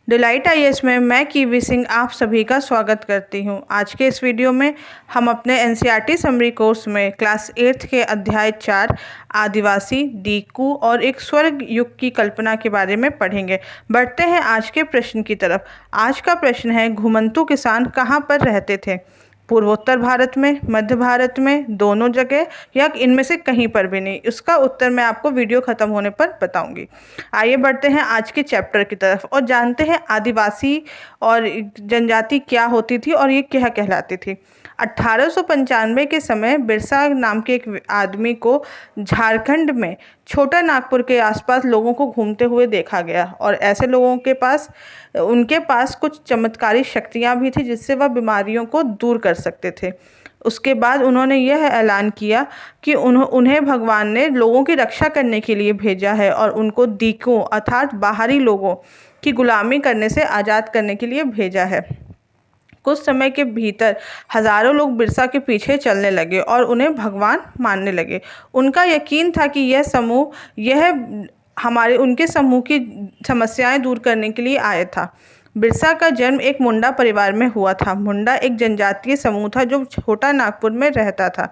Delight IAS में मैं kiwi Singh आप सभी का स्वागत करती हूं। आज के इस वीडियो में हम अपने एनसीईआरटी समरी कोर्स में क्लास 8 के अध्याय 4 आदिवासी, डीकू और एक स्वर्ग युग की कल्पना के बारे में पढ़ेंगे। बढ़ते हैं आज के प्रश्न की तरफ। आज का प्रश्न है, घुमंतू किसान कहाँ पर रहते थे? पूर्वोत्तर भारत में, मध्य भारत में, दोनों जगह या इनमें से कहीं पर भी नहीं? इसका उत्तर मैं आपको वीडियो खत्म होने पर बताऊंगी। आइए बढ़ते हैं आज के चैप्टर की तरफ और जानते हैं आदिवासी और जनजाति क्या होती थी और ये क्या कहलाती थी। 1895 के समय बिरसा नाम के एक आदमी को झारखंड में छोटा नागपुर के आसपास लोगों को घूमते हुए देखा गया और ऐसे लोगों के पास उनके पास कुछ चमत्कारी शक्तियां भी थी जिससे वह बीमारियों को दूर कर सकते थे। उसके बाद उन्होंने यह ऐलान किया कि उन्हें भगवान ने लोगों की रक्षा करने के लिए भेजा है और उनको दीकों अर्थात बाहरी लोगों की गुलामी करने से आज़ाद करने के लिए भेजा है। कुछ समय के भीतर हजारों लोग बिरसा के पीछे चलने लगे और उन्हें भगवान मानने लगे। उनका यकीन था कि यह हमारे उनके समूह की समस्याएं दूर करने के लिए आया था। बिरसा का जन्म एक मुंडा परिवार में हुआ था। मुंडा एक जनजातीय समूह था जो छोटा नागपुर में रहता था।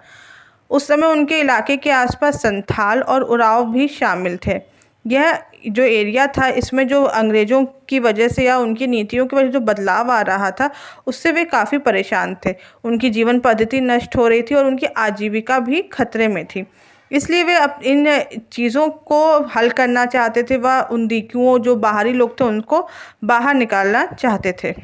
उस समय उनके इलाके के आसपास संथाल और उरांव भी शामिल थे। यह जो एरिया था इसमें जो अंग्रेज़ों की वजह से या उनकी नीतियों की वजह से जो बदलाव आ रहा था उससे वे काफ़ी परेशान थे। उनकी जीवन पद्धति नष्ट हो रही थी और उनकी आजीविका भी खतरे में थी। इसलिए वे इन चीज़ों को हल करना चाहते थे। वह उन दीकुओं जो बाहरी लोग थे उनको बाहर निकालना चाहते थे।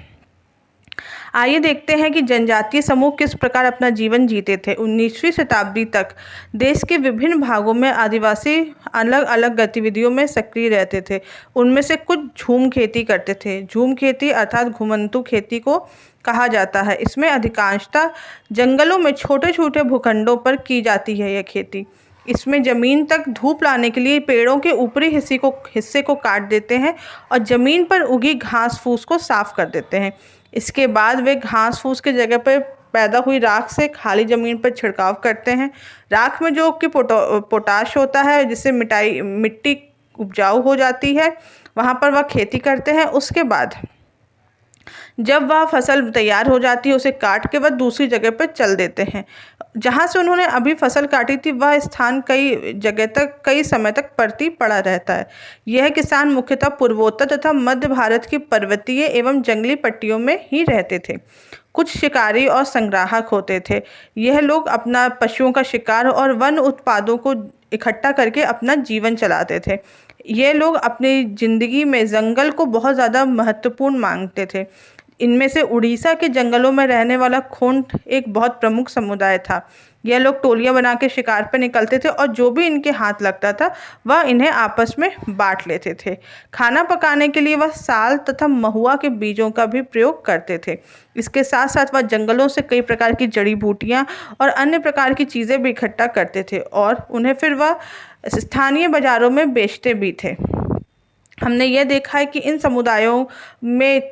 आइए देखते हैं कि जनजातीय समूह किस प्रकार अपना जीवन जीते थे। 19वीं शताब्दी तक देश के विभिन्न भागों में आदिवासी अलग अलग गतिविधियों में सक्रिय रहते थे। उनमें से कुछ झूम खेती करते थे। झूम खेती अर्थात घुमंतू खेती को कहा जाता है। इसमें अधिकांशतः जंगलों में छोटे छोटे भूखंडों पर की जाती है यह खेती। इसमें जमीन तक धूप लाने के लिए पेड़ों के ऊपरी हिस्से को काट देते हैं और जमीन पर उगी घास फूस को साफ कर देते हैं। इसके बाद वे घास फूस की जगह पर पैदा हुई राख से खाली ज़मीन पर छिड़काव करते हैं। राख में जो कि पोटाश होता है जिससे मिट्टी उपजाऊ हो जाती है, वहाँ पर वह खेती करते हैं। उसके बाद जब वह फसल तैयार हो जाती है उसे काट के वह दूसरी जगह पर चल देते हैं। जहाँ से उन्होंने अभी फसल काटी थी वह स्थान कई समय तक परती पड़ा रहता है। यह किसान मुख्यतः पूर्वोत्तर तथा मध्य भारत की पर्वतीय एवं जंगली पट्टियों में ही रहते थे। कुछ शिकारी और संग्राहक होते थे। यह लोग अपना पशुओं का शिकार और वन उत्पादों को इकट्ठा करके अपना जीवन चलाते थे। ये लोग अपनी जिंदगी में जंगल को बहुत ज़्यादा महत्वपूर्ण मानते थे। इनमें से उड़ीसा के जंगलों में रहने वाला खोंड एक बहुत प्रमुख समुदाय था। यह लोग टोलियां बना के शिकार पर निकलते थे और जो भी इनके हाथ लगता था वह इन्हें आपस में बांट लेते थे। खाना पकाने के लिए वह साल तथा महुआ के बीजों का भी प्रयोग करते थे। इसके साथ साथ वह जंगलों से कई प्रकार की जड़ी बूटियां और अन्य प्रकार की चीज़ें भी इकट्ठा करते थे और उन्हें फिर वह स्थानीय बाजारों में बेचते भी थे। हमने यह देखा है कि इन समुदायों में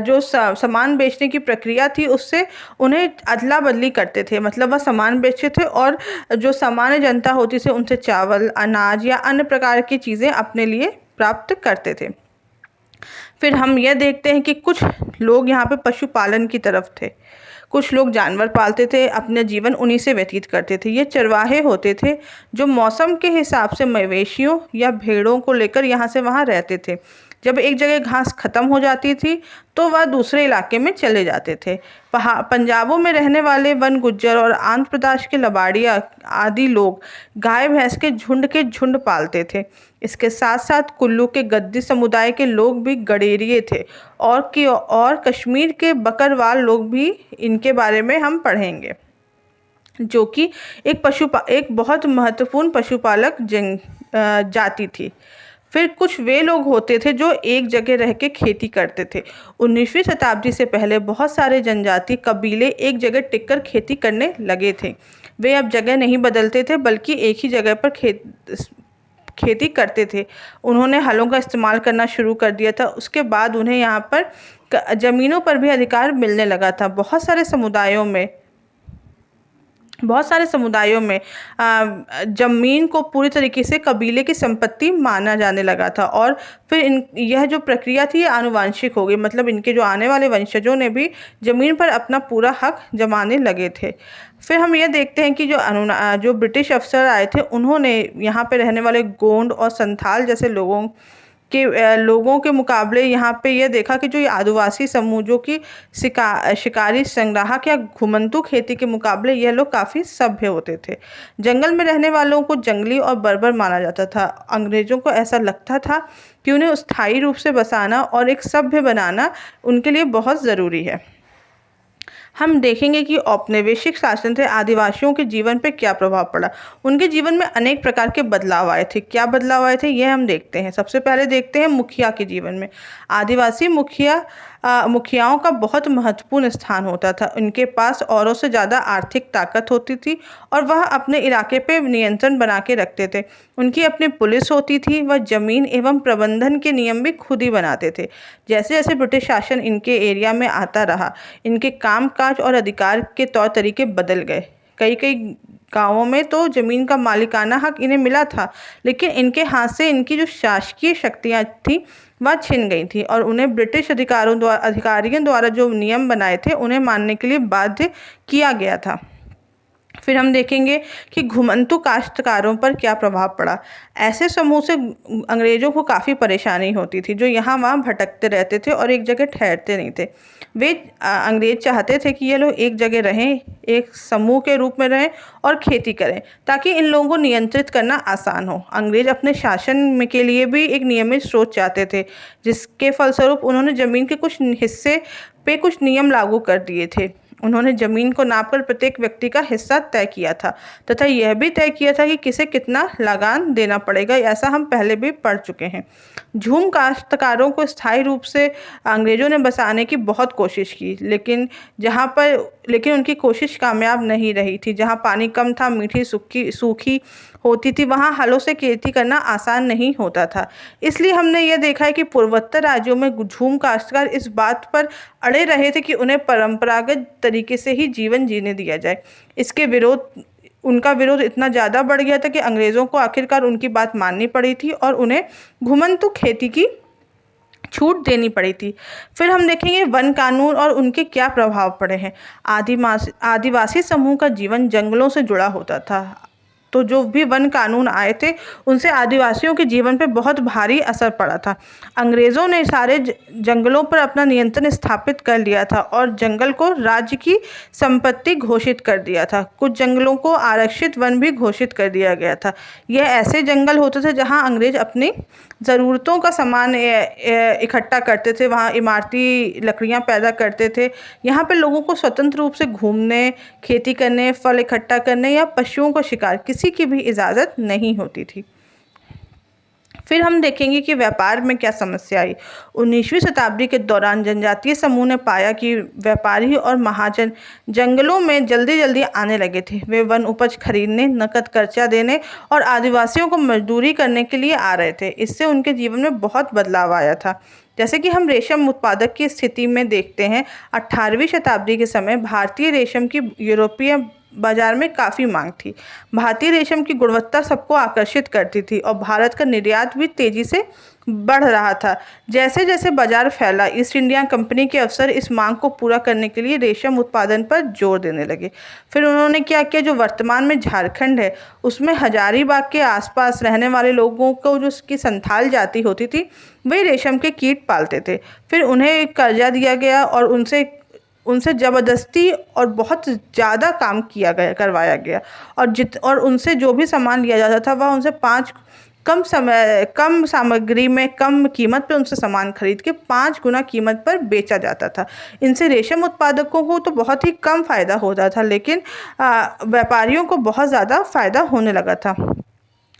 जो सामान बेचने की प्रक्रिया थी उससे उन्हें अदला बदली करते थे। मतलब वह सामान बेचते थे और जो सामान्य जनता होती थी उनसे चावल, अनाज या अन्य प्रकार की चीज़ें अपने लिए प्राप्त करते थे। फिर हम यह देखते हैं कि कुछ लोग यहाँ पे पशुपालन की तरफ थे। कुछ लोग जानवर पालते थे, अपने जीवन उन्हीं से व्यतीत करते थे। ये चरवाहे होते थे जो मौसम के हिसाब से मवेशियों या भेड़ों को लेकर यहाँ से वहाँ रहते थे। जब एक जगह घास खत्म हो जाती थी तो वह दूसरे इलाके में चले जाते थे। पंजाबों में रहने वाले वन गुज्जर और आंध्र प्रदेश के लबाड़िया आदि लोग गाय भैंस के झुंड पालते थे। इसके साथ साथ कुल्लू के गद्दी समुदाय के लोग भी गडेरिए थे और कश्मीर के बकरवाल लोग भी, इनके बारे में हम पढ़ेंगे, जो कि एक बहुत महत्वपूर्ण पशुपालक जाति थी। फिर कुछ वे लोग होते थे जो एक जगह रह के खेती करते थे। 19वीं शताब्दी से पहले बहुत सारे जनजाति कबीले एक जगह टिककर खेती करने लगे थे। वे अब जगह नहीं बदलते थे बल्कि एक ही जगह पर खेती करते थे। उन्होंने हलों का इस्तेमाल करना शुरू कर दिया था। उसके बाद उन्हें यहाँ पर ज़मीनों पर भी अधिकार मिलने लगा था। बहुत सारे समुदायों में बहुत सारे समुदायों में ज़मीन को पूरी तरीके से कबीले की संपत्ति माना जाने लगा था और फिर यह जो प्रक्रिया थी ये आनुवांशिक हो गई, मतलब इनके जो आने वाले वंशजों ने भी ज़मीन पर अपना पूरा हक जमाने लगे थे। फिर हम ये देखते हैं कि जो ब्रिटिश अफसर आए थे उन्होंने यहाँ पे रहने वाले गोंड और संथाल जैसे लोगों के मुकाबले यहाँ पे ये देखा कि जो ये आदिवासी समूह जो कि शिकारी संग्राहक या घुमंतू खेती के मुकाबले यह लोग काफ़ी सभ्य होते थे। जंगल में रहने वालों को जंगली और बर्बर माना जाता था। अंग्रेज़ों को ऐसा लगता था कि उन्हें स्थायी रूप से बसाना और एक सभ्य बनाना उनके लिए बहुत ज़रूरी है। हम देखेंगे कि औपनिवेशिक शासन से आदिवासियों के जीवन पे क्या प्रभाव पड़ा। उनके जीवन में अनेक प्रकार के बदलाव आए थे। क्या बदलाव आए थे ये हम देखते हैं। सबसे पहले देखते हैं मुखिया के जीवन में। आदिवासी मुखियाओं का बहुत महत्वपूर्ण स्थान होता था। उनके पास औरों से ज़्यादा आर्थिक ताकत होती थी और वह अपने इलाके पे नियंत्रण बना के रखते थे। उनकी अपनी पुलिस होती थी। वह जमीन एवं प्रबंधन के नियम भी खुद ही बनाते थे। जैसे जैसे ब्रिटिश शासन इनके एरिया में आता रहा, इनके कामकाज और अधिकार के तौर तरीके बदल गए। कई कई गांवों में तो जमीन का मालिकाना हक इन्हें मिला था, लेकिन इनके हाथ से इनकी जो शासकीय शक्तियां थी वह छिन गई थी और उन्हें ब्रिटिश अधिकारियों द्वारा जो नियम बनाए थे उन्हें मानने के लिए बाध्य किया गया था। फिर हम देखेंगे कि घुमंतू काश्तकारों पर क्या प्रभाव पड़ा। ऐसे समूह से अंग्रेज़ों को काफ़ी परेशानी होती थी, जो यहाँ वहाँ भटकते रहते थे और एक जगह ठहरते नहीं थे। वे अंग्रेज़ चाहते थे कि ये लोग एक जगह रहें, एक समूह के रूप में रहें और खेती करें, ताकि इन लोगों को नियंत्रित करना आसान हो। अंग्रेज़ अपने शासन में के लिए भी एक नियमित स्रोत चाहते थे, जिसके फलस्वरूप उन्होंने ज़मीन के कुछ हिस्से पे कुछ नियम लागू कर दिए थे। उन्होंने जमीन को नापकर प्रत्येक व्यक्ति का हिस्सा तय किया था तथा यह भी तय किया था कि किसे कितना लगान देना पड़ेगा। ऐसा हम पहले भी पढ़ चुके हैं। झूम काश्तकारों को स्थायी रूप से अंग्रेजों ने बसाने की बहुत कोशिश की, लेकिन उनकी कोशिश कामयाब नहीं रही थी। जहाँ पानी कम था, मिट्टी सूखी होती थी, वहाँ हलों से खेती करना आसान नहीं होता था। इसलिए हमने यह देखा है कि पूर्वोत्तर राज्यों में झूम काश्तकार इस बात पर अड़े रहे थे कि उन्हें परंपरागत तरीके से ही जीवन जीने दिया जाए। उनका विरोध इतना ज़्यादा बढ़ गया था कि अंग्रेज़ों को आखिरकार उनकी बात माननी पड़ी थी और उन्हें घुमंतू खेती की छूट देनी पड़ी थी। फिर हम देखेंगे वन कानून और उनके क्या प्रभाव पड़े हैं। आदिवासी समूह का जीवन जंगलों से जुड़ा होता था, तो जो भी वन कानून आए थे उनसे आदिवासियों के जीवन पे बहुत भारी असर पड़ा था। अंग्रेज़ों ने सारे जंगलों पर अपना नियंत्रण स्थापित कर लिया था और जंगल को राज्य की संपत्ति घोषित कर दिया था। कुछ जंगलों को आरक्षित वन भी घोषित कर दिया गया था। यह ऐसे जंगल होते थे जहां अंग्रेज अपनी ज़रूरतों का सामान इकट्ठा करते थे, वहाँ इमारती लकड़ियाँ पैदा करते थे। यहाँ पे लोगों को स्वतंत्र रूप से घूमने, खेती करने, फल इकट्ठा करने या पशुओं को शिकार किसी की भी इजाज़त नहीं होती थी। फिर हम देखेंगे कि व्यापार में क्या समस्या आई। 19वीं शताब्दी के दौरान जनजातीय समूह ने पाया कि व्यापारी और महाजन जंगलों में जल्दी जल्दी आने लगे थे। वे वन उपज खरीदने, नकद कर्जा देने और आदिवासियों को मजदूरी करने के लिए आ रहे थे। इससे उनके जीवन में बहुत बदलाव आया था। जैसे कि हम रेशम उत्पादक की स्थिति में देखते हैं, 18वीं शताब्दी के समय भारतीय रेशम की यूरोपीय बाजार में काफ़ी मांग थी। भारतीय रेशम की गुणवत्ता सबको आकर्षित करती थी और भारत का निर्यात भी तेजी से बढ़ रहा था। जैसे जैसे बाजार फैला, ईस्ट इंडिया कंपनी के अफसर इस मांग को पूरा करने के लिए रेशम उत्पादन पर जोर देने लगे। फिर उन्होंने क्या किया, जो वर्तमान में झारखंड है उसमें हजारीबाग के आसपास रहने वाले लोगों को जो उसकी संथाल जाति होती थी वे रेशम के कीट पालते थे। फिर उन्हें कर्जा दिया गया और उनसे ज़बरदस्ती और बहुत ज़्यादा काम करवाया गया और उनसे जो भी सामान लिया जाता था वह उनसे कम सामग्री में कम कीमत पे उनसे सामान खरीद के 5 गुना कीमत पर बेचा जाता था। इनसे रेशम उत्पादकों को तो बहुत ही कम फायदा होता था, लेकिन व्यापारियों को बहुत ज़्यादा फायदा होने लगा था।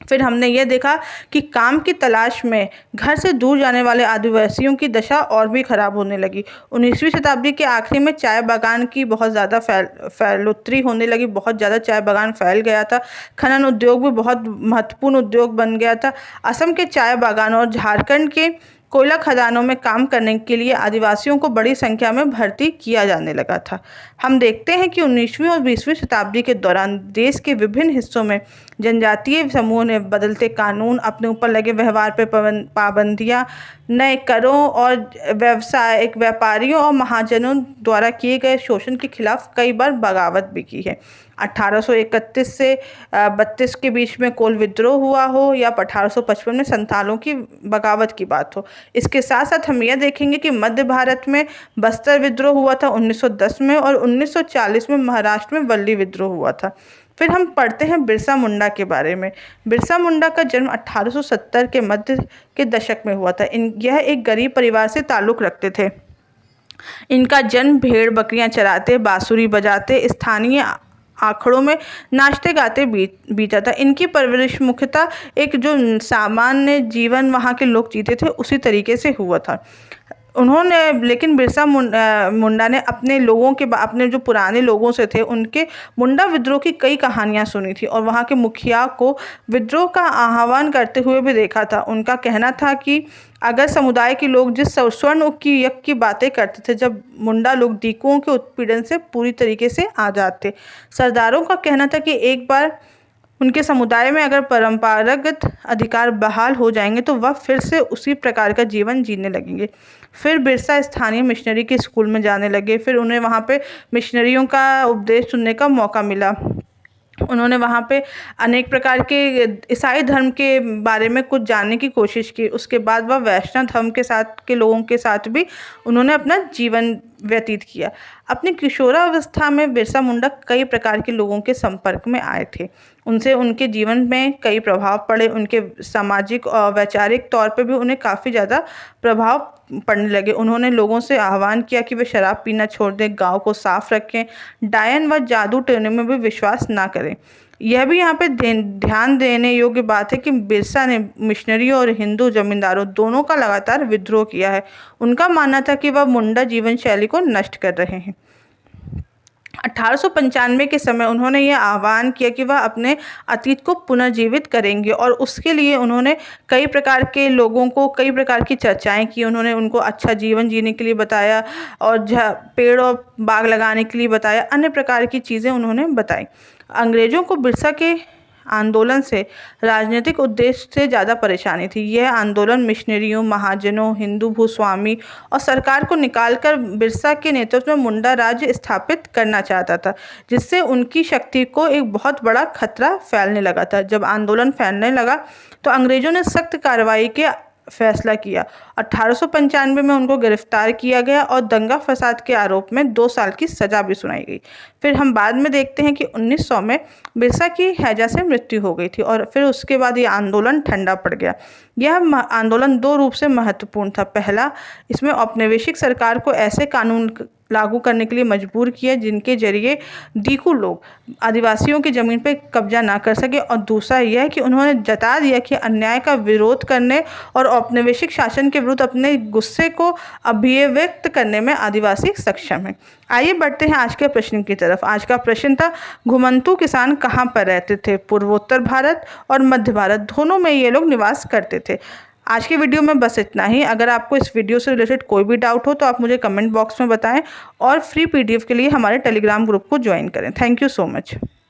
फिर हमने ये देखा कि काम की तलाश में घर से दूर जाने वाले आदिवासियों की दशा और भी खराब होने लगी। 19वीं शताब्दी के आखिरी में चाय बागान की बहुत ज़्यादा फैलोत्तरी होने लगी। बहुत ज़्यादा चाय बागान फैल गया था। खनन उद्योग भी बहुत महत्वपूर्ण उद्योग बन गया था। असम के चाय बागान और झारखंड के कोयला खदानों में काम करने के लिए आदिवासियों को बड़ी संख्या में भर्ती किया जाने लगा था। हम देखते हैं कि 19वीं और 20वीं शताब्दी के दौरान देश के विभिन्न हिस्सों में जनजातीय समूहों ने बदलते कानून, अपने ऊपर लगे व्यवहार पर पाबंदियां, नए करों और व्यावसायिक व्यापारियों और महाजनों द्वारा किए गए शोषण के खिलाफ कई बार बगावत भी की है। 1831 से 32 के बीच में कोल विद्रोह हुआ हो या 1855 में संथालों की बगावत की बात हो। इसके साथ साथ हम यह देखेंगे कि मध्य भारत में बस्तर विद्रोह हुआ था 1910 में, और 1940 में महाराष्ट्र में वल्ली विद्रोह हुआ था। फिर हम पढ़ते हैं बिरसा मुंडा के बारे में। बिरसा मुंडा का जन्म 1870 के मध्य के दशक में हुआ था। यह एक गरीब परिवार से ताल्लुक़ रखते थे। इनका जन्म भेड़ बकरियां चराते, बांसुरी बजाते, स्थानीय आखड़ों में नाचते गाते बीता था। इनकी परवरिश मुख्यतः एक जो सामान्य जीवन वहाँ के लोग जीते थे उसी तरीके से हुआ था। लेकिन बिरसा मुंडा ने अपने जो पुराने लोगों से थे उनके मुंडा विद्रोह की कई कहानियां सुनी थी और वहाँ के मुखिया को विद्रोह का आह्वान करते हुए भी देखा था। उनका कहना था कि अगर समुदाय के लोग जिस स्वर्ण युग की बातें करते थे, जब मुंडा लोग डीकुओं के उत्पीड़न से पूरी तरीके से आज़ाद थे। सरदारों का कहना था कि एक बार उनके समुदाय में अगर परंपरागत अधिकार बहाल हो जाएंगे तो वह फिर से उसी प्रकार का जीवन जीने लगेंगे। फिर बिरसा स्थानीय मिशनरी के स्कूल में जाने लगे। फिर उन्हें वहाँ पे मिशनरियों का उपदेश सुनने का मौका मिला। उन्होंने वहाँ पे अनेक प्रकार के ईसाई धर्म के बारे में कुछ जानने की कोशिश की। उसके बाद वह वैष्णव धर्म के लोगों के साथ भी उन्होंने अपना जीवन व्यतीत किया। अपनी किशोरावस्था में बिरसा मुंडा कई प्रकार के लोगों के संपर्क में आए थे। उनसे उनके जीवन में कई प्रभाव पड़े। उनके सामाजिक और वैचारिक तौर पे भी उन्हें काफ़ी ज़्यादा प्रभाव पड़ने लगे। उन्होंने लोगों से आह्वान किया कि वे शराब पीना छोड़ दें, गाँव को साफ रखें, डायन व जादू टोने में भी विश्वास ना करें। यह भी यहाँ पे ध्यान देने योग्य बात है कि बिरसा ने मिशनरी और हिंदू जमींदारों दोनों का लगातार विद्रोह किया है। उनका मानना था कि वह मुंडा जीवन शैली को नष्ट कर रहे हैं। 1895 के समय उन्होंने यह आह्वान किया कि वह अपने अतीत को पुनर्जीवित करेंगे और उसके लिए उन्होंने कई प्रकार के लोगों को कई प्रकार की चर्चाएं की। उन्होंने उनको अच्छा जीवन जीने के लिए बताया और पेड़ और बाग लगाने के लिए बताया। अन्य प्रकार की चीज़ें उन्होंने बताई। अंग्रेज़ों को बिरसा के आंदोलन से राजनीतिक उद्देश्य से ज़्यादा परेशानी थी। यह आंदोलन मिशनरियों, महाजनों, हिंदू भूस्वामी और सरकार को निकालकर बिरसा के नेतृत्व में मुंडा राज्य स्थापित करना चाहता था, जिससे उनकी शक्ति को एक बहुत बड़ा खतरा फैलने लगा था। जब आंदोलन फैलने लगा तो अंग्रेज़ों ने सख्त कार्रवाई के फैसला किया। 1895 में उनको गिरफ्तार किया गया और दंगा फसाद के आरोप में 2 साल की सज़ा भी सुनाई गई। फिर हम बाद में देखते हैं कि 1900 में बिरसा की हैजा से मृत्यु हो गई थी और फिर उसके बाद ये आंदोलन ठंडा पड़ गया। यह आंदोलन 2 रूप से महत्वपूर्ण था। पहला, इसमें औपनिवेशिक सरकार को ऐसे कानून लागू करने के लिए मजबूर किया जिनके जरिए डीकू लोग आदिवासियों की ज़मीन पर कब्जा ना कर सके, और दूसरा यह कि उन्होंने जता दिया कि अन्याय का विरोध करने और औपनिवेशिक शासन के विरुद्ध अपने गुस्से को अभिव्यक्त करने में आदिवासी सक्षम है। आइए बढ़ते हैं आज के प्रश्न की तरफ। आज का प्रश्न था, घुमंतू किसान कहाँ पर रहते थे? पूर्वोत्तर भारत और मध्य भारत दोनों में ये लोग निवास करते थे। आज के वीडियो में बस इतना ही। अगर आपको इस वीडियो से रिलेटेड कोई भी डाउट हो तो आप मुझे कमेंट बॉक्स में बताएं और फ्री PDF के लिए हमारे टेलीग्राम ग्रुप को ज्वाइन करें। Thank you so much.